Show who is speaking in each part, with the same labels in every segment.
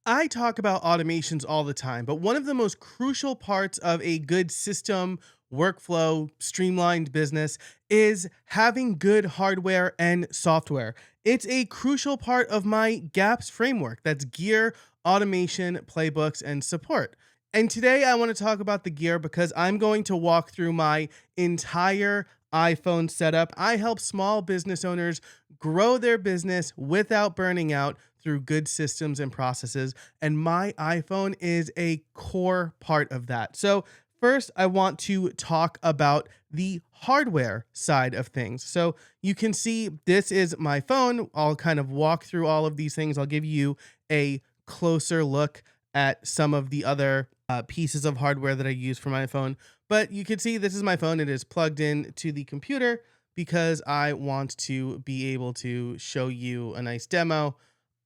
Speaker 1: I talk about automations all the time, but one of the most crucial parts of a good system, workflow, streamlined business is having good hardware and software. It's a crucial part of my GAPS framework. That's gear, automation, playbooks, and support. And today I want to talk about the gear because I'm going to walk through my entire iPhone setup. I help small business owners grow their business without burning out through good systems and processes. And my iPhone is a core part of that. So, first, I want to talk about the hardware side of things. So, you can see this is my phone. I'll kind of walk through all of these things. I'll give you a closer look at some of the other pieces of hardware that I use for my phone. But you can see this is my phone. It is plugged in to the computer because I want to be able to show you a nice demo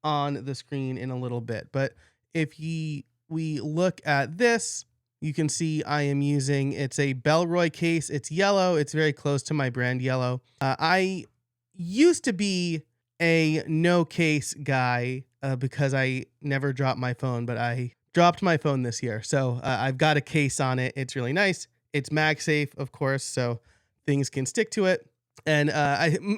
Speaker 1: on the screen in a little bit. But if we look at this, you can see I am using, it's a Bellroy case. It's yellow. It's very close to my brand yellow. I used to be a no case guy because I never dropped my phone, but I dropped my phone this year. So I've got a case on it. It's really nice. It's MagSafe, of course, so things can stick to it. And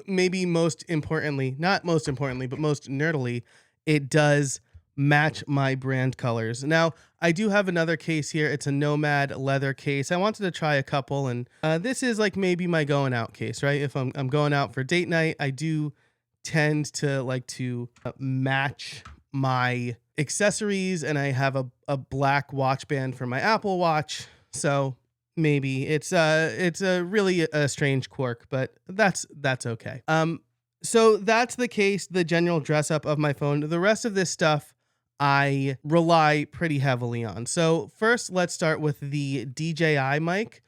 Speaker 1: maybe most importantly, not most importantly, but most nerdily, it does match my brand colors. Now, I do have another case here. It's a Nomad leather case. I wanted to try a couple, and this is like maybe my going out case, right? If I'm going out for date night, I do tend to like to match my accessories, and I have a black watch band for my Apple Watch. So maybe it's a really a strange quirk, but that's okay. So that's the case, the general dress up of my phone. The rest of this stuff I rely pretty heavily on. So first, let's start with the DJI mic.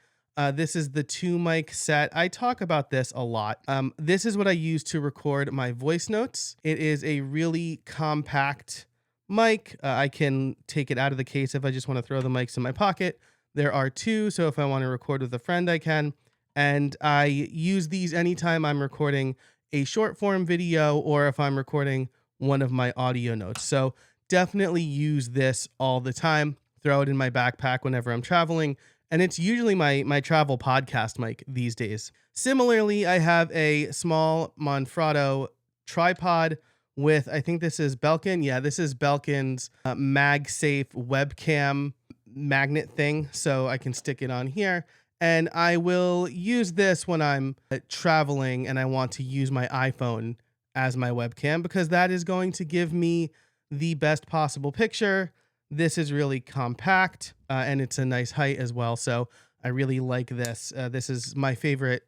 Speaker 1: This is the 2 mic set. I talk about this a lot. This is what I use to record my voice notes. It is a really compact mic. I can take it out of the case if I just want to throw the mics in my pocket. There are two, so if I want to record with a friend, I can. And I use these anytime I'm recording a short form video or if I'm recording one of my audio notes. So definitely use this all the time. Throw it in my backpack whenever I'm traveling. And it's usually my travel podcast mic these days. Similarly, I have a small Manfrotto tripod with, I think this is Belkin. Yeah, this is Belkin's MagSafe webcam magnet thing. So I can stick it on here. And I will use this when I'm traveling and I want to use my iPhone as my webcam because that is going to give me the best possible picture. This is really compact and it's a nice height as well. So I really like this. This is my favorite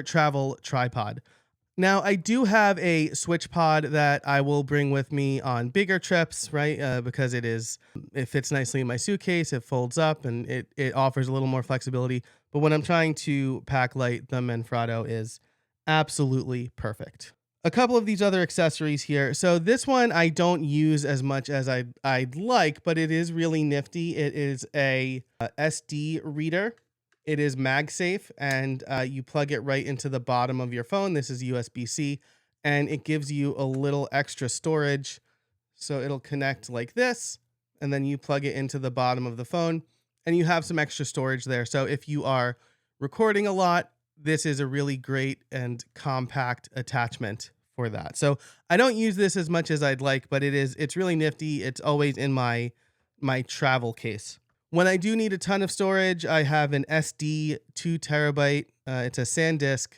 Speaker 1: travel tripod. Now, I do have a switch pod that I will bring with me on bigger trips, right? Because it fits nicely in my suitcase, it folds up, and it offers a little more flexibility. But when I'm trying to pack light, the Manfrotto is absolutely perfect. A couple of these other accessories here. So this one I don't use as much as I'd like, but it is really nifty. It is a SD reader. It is MagSafe, and you plug it right into the bottom of your phone. This is USB-C, and it gives you a little extra storage. So it'll connect like this, and then you plug it into the bottom of the phone, and you have some extra storage there. So if you are recording a lot, this is a really great and compact attachment for that. So I don't use this as much as I'd like, but it's really nifty. It's always in my travel case. When I do need a ton of storage, I have an SD 2 terabyte. It's a SanDisk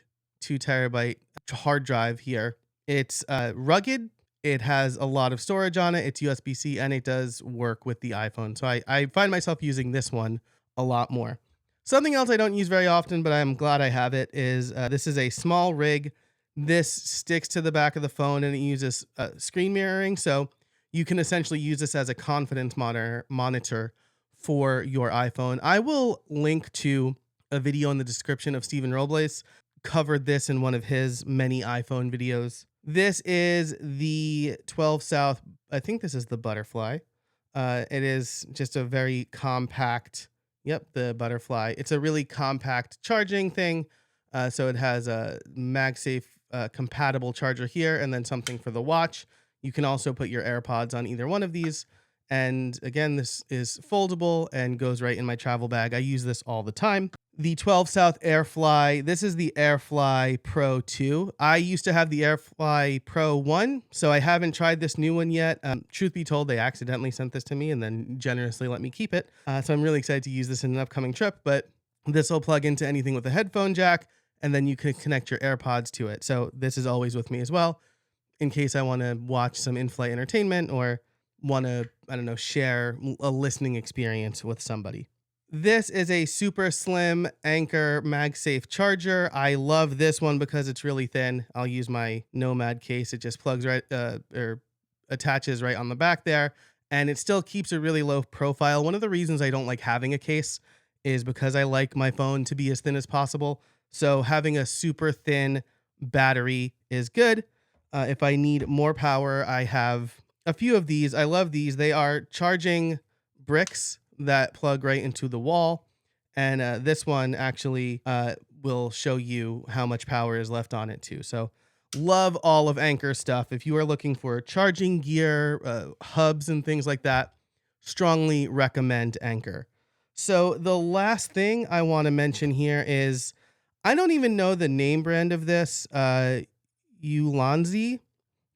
Speaker 1: 2 terabyte hard drive here. It's rugged. It has a lot of storage on it. It's USB-C and it does work with the iPhone. So I find myself using this one a lot more. Something else I don't use very often, but I'm glad I have it, is this is a SmallRig. This sticks to the back of the phone and it uses screen mirroring. So you can essentially use this as a confidence monitor for your iPhone. I will link to a video in the description of Stephen Robles. Covered this in one of his many iPhone videos. This is the 12 South. I think this is the Butterfly. It is just a very compact. Yep, the Butterfly. It's a really compact charging thing. So it has a MagSafe compatible charger here and then something for the watch. You can also put your AirPods on either one of these. And again, this is foldable and goes right in my travel bag. I use this all the time. The 12 South Airfly. This is the Airfly Pro 2. I used to have the Airfly Pro 1, so I haven't tried this new one yet. Truth be told, they accidentally sent this to me and then generously let me keep it. So I'm really excited to use this in an upcoming trip, but this will plug into anything with a headphone jack, and then you can connect your AirPods to it. So this is always with me as well, in case I want to watch some in-flight entertainment or want to, I don't know, share a listening experience with somebody. This is a super slim Anker MagSafe charger. I love this one because it's really thin. I'll use my Nomad case. It just plugs right or attaches right on the back there, and it still keeps a really low profile. One of the reasons I don't like having a case is because I like my phone to be as thin as possible. So having a super thin battery is good. If I need more power, I have a few of these. I love these. They are charging bricks that plug right into the wall. And this one actually will show you how much power is left on it too. So love all of Anker stuff. If you are looking for charging gear, hubs and things like that, strongly recommend Anker. So the last thing I want to mention here is, I don't even know the name brand of this, Ulanzi.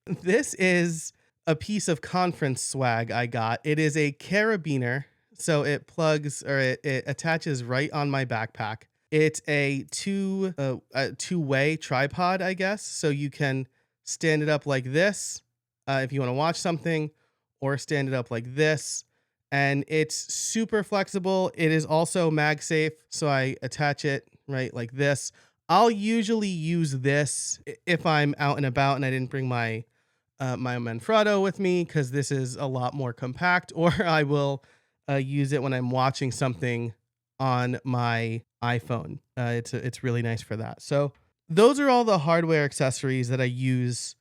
Speaker 1: This is a piece of conference swag I got. It is a carabiner. So it plugs, or it attaches right on my backpack. It's a two-way tripod, I guess. So you can stand it up like this if you want to watch something, or stand it up like this. And it's super flexible. It is also MagSafe. So I attach it right like this. I'll usually use this if I'm out and about and I didn't bring my Manfrotto with me, because this is a lot more compact, or I will use it when I'm watching something on my iPhone. It's really nice for that. So those are all the hardware accessories that I use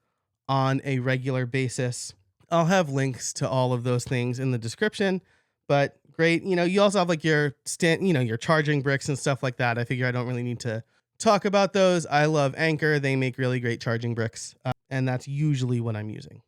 Speaker 1: on a regular basis. I'll have links to all of those things in the description, but great. You also have like your your charging bricks and stuff like that. I figure I don't really need to talk about those. I love Anker. They make really great charging bricks, and that's usually what I'm using.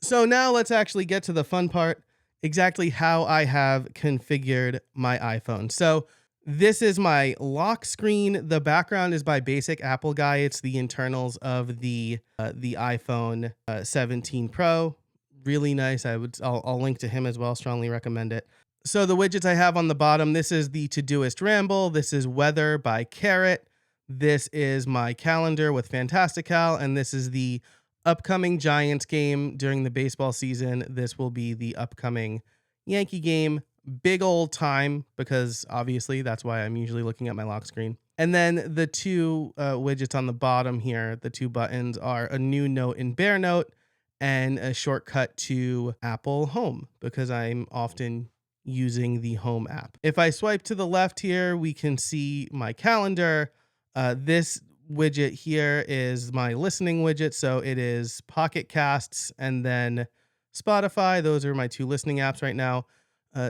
Speaker 1: So now let's actually get to the fun part, exactly how I have configured my iPhone. So this is my lock screen. The background is by Basic Apple Guy. It's the internals of the iPhone 17 Pro. Really nice. I'll link to him as well. Strongly recommend it. So the widgets I have on the bottom, this is the Todoist Ramble. This is Weather by Carrot. This is my calendar with Fantastical, and this is the upcoming Giants game during the baseball season. This will be the upcoming Yankee game. Big old time, because obviously that's why I'm usually looking at my lock screen. And then the two widgets on the bottom here, the two buttons, are a new note in Bear Note and a shortcut to Apple Home, because I'm often using the Home app. If I swipe to the left here, we can see my calendar. This widget here is my listening widget. So it is Pocket Casts and then Spotify. Those are my two listening apps right now.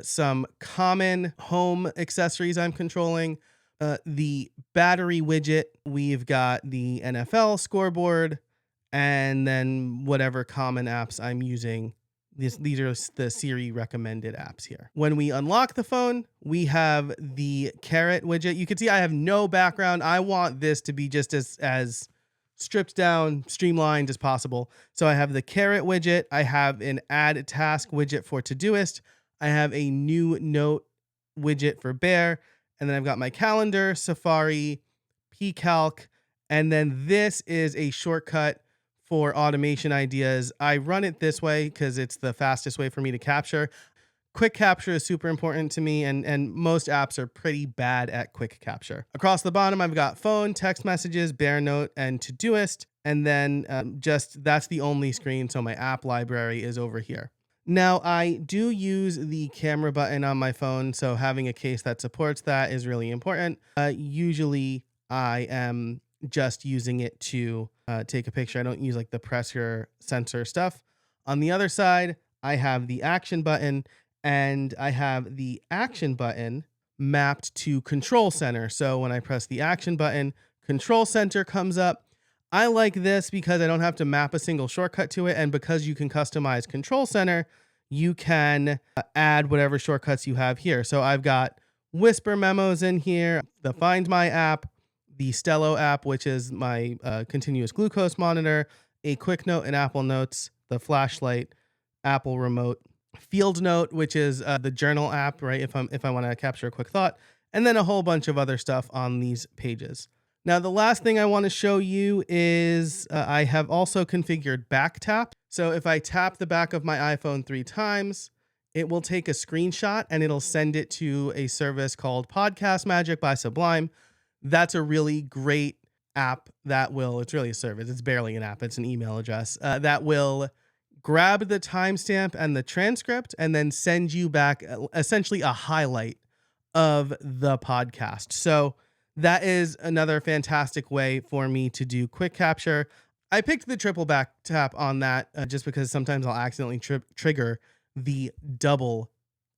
Speaker 1: Some common home accessories I'm controlling. The battery widget, we've got the NFL scoreboard, and then whatever common apps I'm using. These are the Siri recommended apps here. When we unlock the phone, we have the Carrot widget. You can see I have no background. I want this to be just as stripped down, streamlined as possible. So I have the Carrot widget. I have an add task widget for Todoist. I have a new note widget for Bear. And then I've got my calendar, Safari, pCalc. And then this is a shortcut for automation ideas. I run it this way because it's the fastest way for me to capture. Quick capture is super important to me, and most apps are pretty bad at quick capture. Across the bottom, I've got phone, text messages, Bear Note, and Todoist. And then that's the only screen. So my app library is over here. Now, I do use the camera button on my phone, so having a case that supports that is really important. Usually, I am just using it to take a picture. I don't use like the pressure sensor stuff. On the other side, I have the action button, and I have the action button mapped to Control Center. So when I press the action button, Control Center comes up. I like this because I don't have to map a single shortcut to it, and because you can customize Control Center, you can add whatever shortcuts you have here. So I've got Whisper memos in here, the Find My app, the Stello app, which is my continuous glucose monitor, a quick note in Apple Notes, the flashlight, Apple remote, Field Note, which is the journal app, right? If I want to capture a quick thought, and then a whole bunch of other stuff on these pages. Now, the last thing I want to show you is I have also configured back tap. So if I tap the back of my iPhone 3 times, it will take a screenshot and it'll send it to a service called Podcast Magic by Sublime. That's a really great app that will, it's really a service. It's barely an app. It's an email address that will grab the timestamp and the transcript and then send you back essentially a highlight of the podcast. So that is another fantastic way for me to do quick capture. I picked the triple back tap on that just because sometimes I'll accidentally trigger the double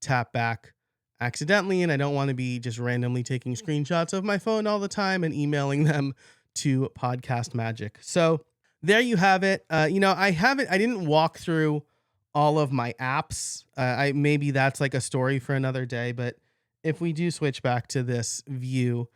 Speaker 1: tap back accidentally, and I don't want to be just randomly taking screenshots of my phone all the time and emailing them to Podcast Magic. So there you have it. I didn't walk through all of my apps. Maybe that's like a story for another day, but if we do switch back to this view,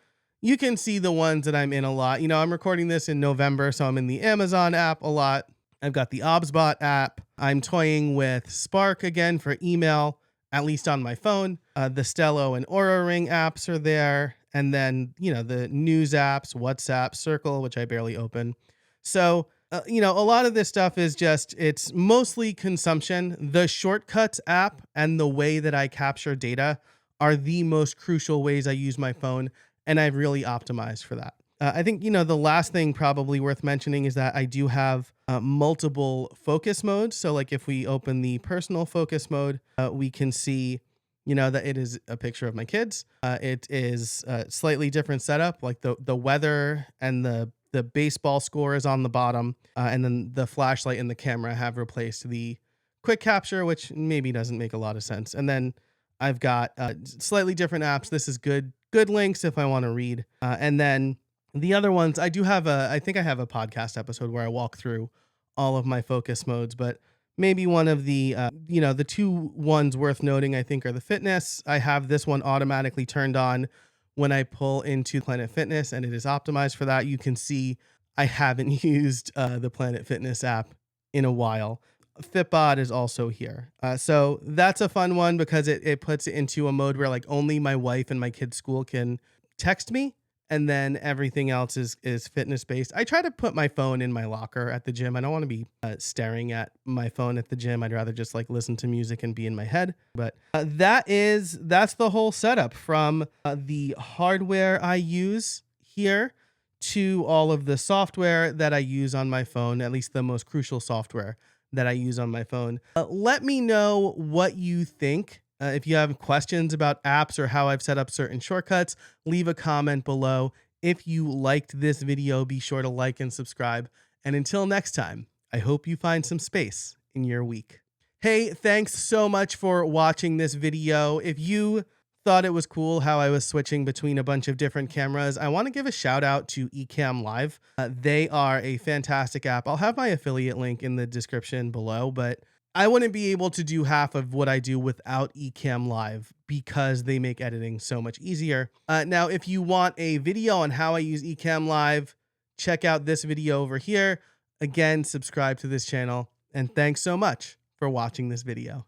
Speaker 1: you can see the ones that I'm in a lot. I'm recording this in November, so I'm in the Amazon app a lot. I've got the ObsBot app. I'm toying with Spark again for email, at least on my phone. The Stello and Aura Ring apps are there. And then, the news apps, WhatsApp, Circle, which I barely open. So, a lot of this stuff is it's mostly consumption. The Shortcuts app and the way that I capture data are the most crucial ways I use my phone. And I've really optimized for that. I think, the last thing probably worth mentioning is that I do have multiple focus modes. So like if we open the personal focus mode, we can see, that it is a picture of my kids. It is a slightly different setup, like the weather and the baseball score is on the bottom. And then the flashlight and the camera have replaced the quick capture, which maybe doesn't make a lot of sense. And then I've got slightly different apps. This is good links if I want to read. And then the other ones, I think I have a podcast episode where I walk through all of my focus modes, but maybe one of the, the two ones worth noting, I think, are the fitness. I have this one automatically turned on when I pull into Planet Fitness, and it is optimized for that. You can see I haven't used the Planet Fitness app in a while. Fitbod is also here. So that's a fun one because it puts it into a mode where like only my wife and my kids' school can text me, and then everything else is fitness based. I try to put my phone in my locker at the gym. I don't want to be staring at my phone at the gym. I'd rather just like listen to music and be in my head. But that's the whole setup, from the hardware I use here to all of the software that I use on my phone, at least the most crucial software that I use on my phone. Let me know what you think. If you have questions about apps or how I've set up certain shortcuts, leave a comment below. If you liked this video, be sure to like and subscribe. And until next time, I hope you find some space in your week. Hey, thanks so much for watching this video. If you thought it was cool how I was switching between a bunch of different cameras, I want to give a shout out to Ecamm Live. They are a fantastic app. I'll have my affiliate link in the description below, but I wouldn't be able to do half of what I do without Ecamm Live because they make editing so much easier. Now, if you want a video on how I use Ecamm Live, check out this video over here. Again, subscribe to this channel, and thanks so much for watching this video.